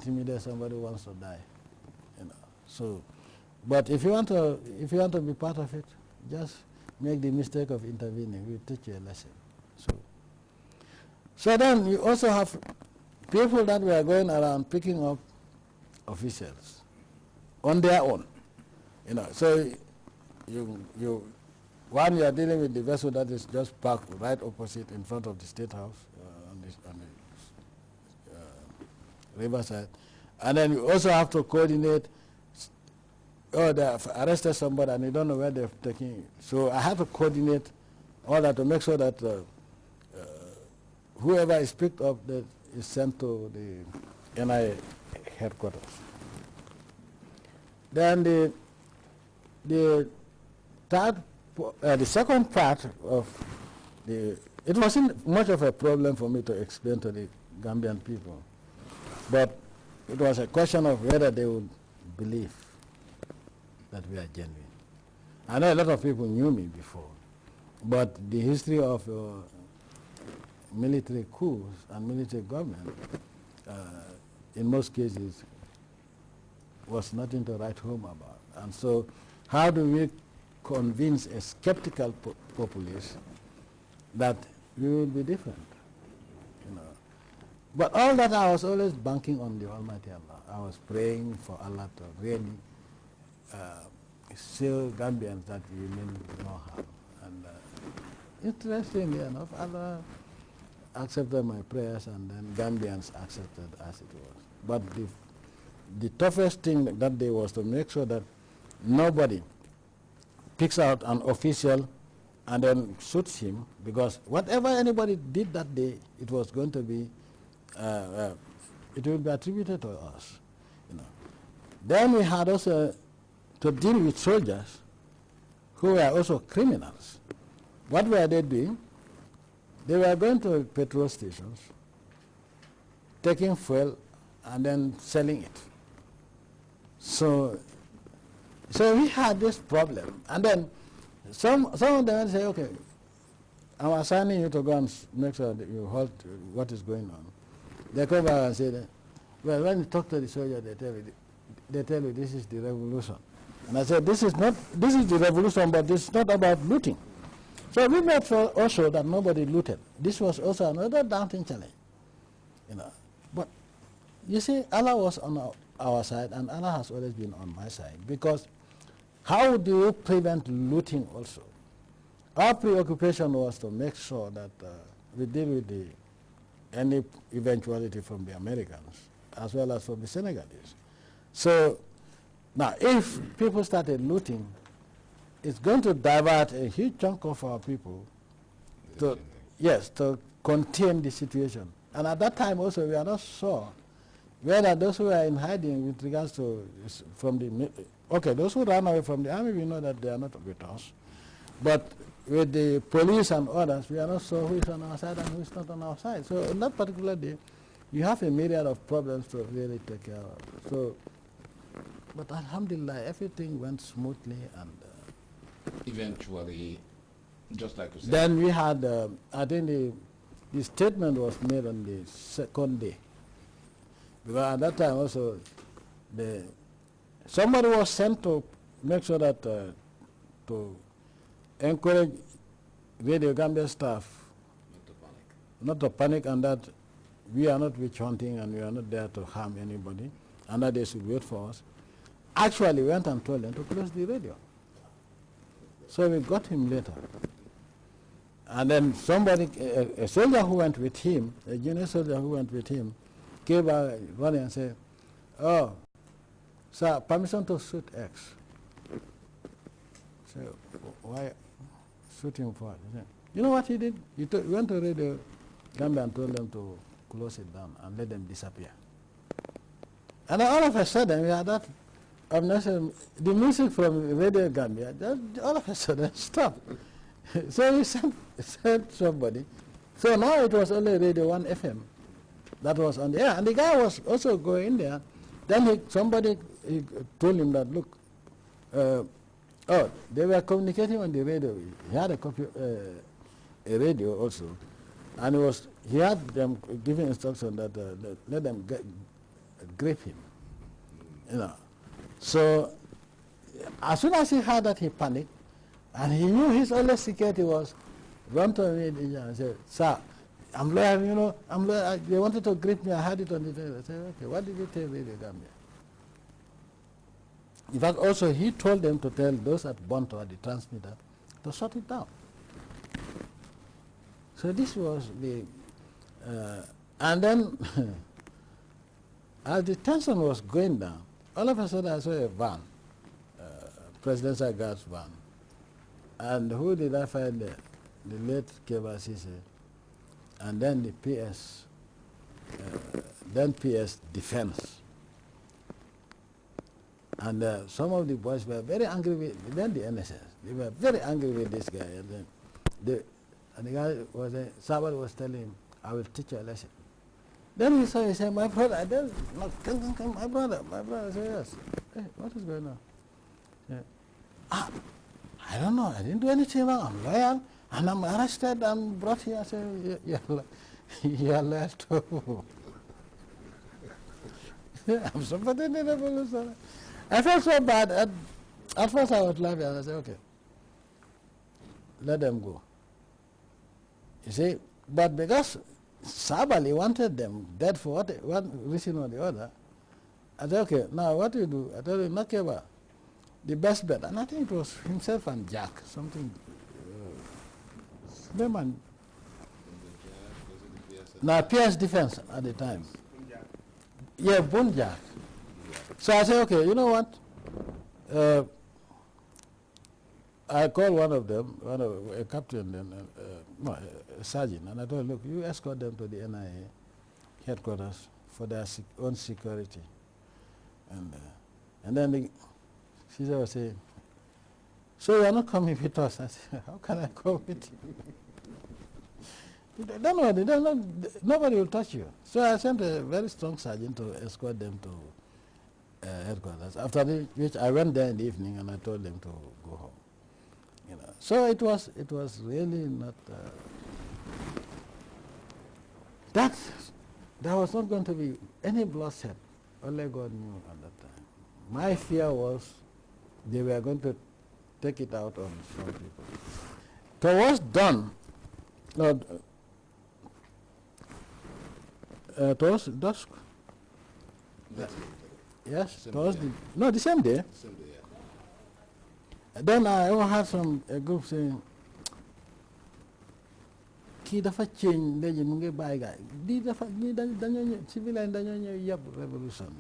intimidate somebody who wants to die, you know. So, but if you want to be part of it, just make the mistake of intervening. We'll teach you a lesson. So then you also have people that were going around picking up officials on their own, you know. So you are dealing with the vessel that is just parked right opposite in front of the State House on the riverside, and then you also have to coordinate. Oh, they have arrested somebody and you don't know where they're taking it. So I have to coordinate all that to make sure that whoever is picked up that is sent to the NIA headquarters. Then the second part of it wasn't much of a problem for me to explain to the Gambian people, but it was a question of whether they would believe that we are genuine. I know a lot of people knew me before, but the history of military coups and military government, in most cases, was nothing to write home about. And so how do we convince a skeptical populace that we will be different? You know. But all that I was always banking on the Almighty Allah. I was praying for Allah to really show Gambians that we mean no harm. And interestingly enough, Allah accepted my prayers, and then Gambians accepted as it was. But the toughest thing that day was to make sure that nobody picks out an official and then shoots him, because whatever anybody did that day, it was going to be, it will be attributed to us. You know. Then we had also to deal with soldiers who were also criminals. What were they doing? They were going to petrol stations, taking fuel, and then selling it. So we had this problem. And then some of them say, okay, I'm assigning you to go and make sure that you halt what is going on. They come back and say that, well, when you talk to the soldier, they tell you this is the revolution. And I said, this is the revolution, but it's not about looting. So we made sure also that nobody looted. This was also another daunting challenge. You know. But you see, Allah was on our side, and Allah has always been on my side. Because how do you prevent looting also? Our preoccupation was to make sure that we deal with any eventuality from the Americans, as well as from the Senegalese. So now, if people started looting, it's going to divert a huge chunk of our people to contain the situation. And at that time also, we are not sure whether those who are in hiding with regards to those who ran away from the army, we know that they are not with us. But with the police and others, we are not sure who is on our side and who is not on our side. So on that particular day, you have a myriad of problems to really take care of. So, but alhamdulillah, everything went smoothly, and eventually, just like you said. Then we had, I think the statement was made on the second day. Because at that time also, somebody was sent to make sure that, to encourage Radio Gambia staff not to panic, and that we are not witch hunting and we are not there to harm anybody, and that they should wait for us. Actually went and told them to close the radio. So we got him later. And then somebody, a soldier who went with him, a junior soldier who went with him, came back running and said, oh, sir, permission to shoot X. So why shoot him for? He said, you know what he did? He went to Radio Gambia and told them to close it down and let them disappear. And then all of a sudden we had that the music from Radio Gambia, all of a sudden stopped. So we sent somebody. So now it was only Radio 1 FM that was on the air. And the guy was also going there. Then somebody told him that, look, they were communicating on the radio. He had a radio also. And he had them giving instruction that let them grip him, you know. So as soon as he heard that, he panicked, and he knew his only security was run to me and say, "Sir, I'm lawyer, you know, I'm lawyer. They wanted to grip me. I had it on the table." I said, "Okay, what did you tell Radio Gambia?" In fact, also he told them to tell those at Bonto at the transmitter to shut it down. So this was the, and then as the tension was going down, all of a sudden I saw a van, presidential guards van, and who did I find there? The late Keba Sise, and then the PS, then PS Defense. And some of the boys were very angry with, then the NSS, they were very angry with this guy. And then the guy was, somebody was telling him, "I will teach you a lesson." Then he saw, he said, "My brother," I then, come, my brother. I said, "Yes." "Hey, what is going on?" "Ah, I don't know, I didn't do anything wrong, I'm loyal, and I'm arrested and brought here." I said, "You're loyal too." I'm supporting the revolution. I felt so bad. At first I was laughing, and I said, "Okay, let them go." You see, but because Sabali wanted them dead for one reason or the other, I said, "Okay, now what do you do?" I told him, "Nakeba, the best bet," and I think it was himself and Jack, something. Suleiman. Now, PS Defense at the time. Yeah, Bunjak. So I said, "Okay, you know what?" I called one of them, a captain, no, a sergeant, and I told him, "Look, you escort them to the NIA headquarters for their own security." And then she was saying, "So you are not coming with us?" I said, "How can I come with you? Don't worry, nobody will touch you." So I sent a very strong sergeant to escort them to headquarters. After which I went there in the evening and I told them to go home. You know, so it was really not that there was not going to be any bloodshed. Only God knew at that time. My fear was they were going to take it out on some people. Towards dawn, towards dusk. Yes, towards the same day. Same day, yeah. Then I had a group saying, "Kii dafa change léegi mu ngi bàyyi gaay di dafa ñi dañoo ñëw civilian dañoo ñëw yab revolution."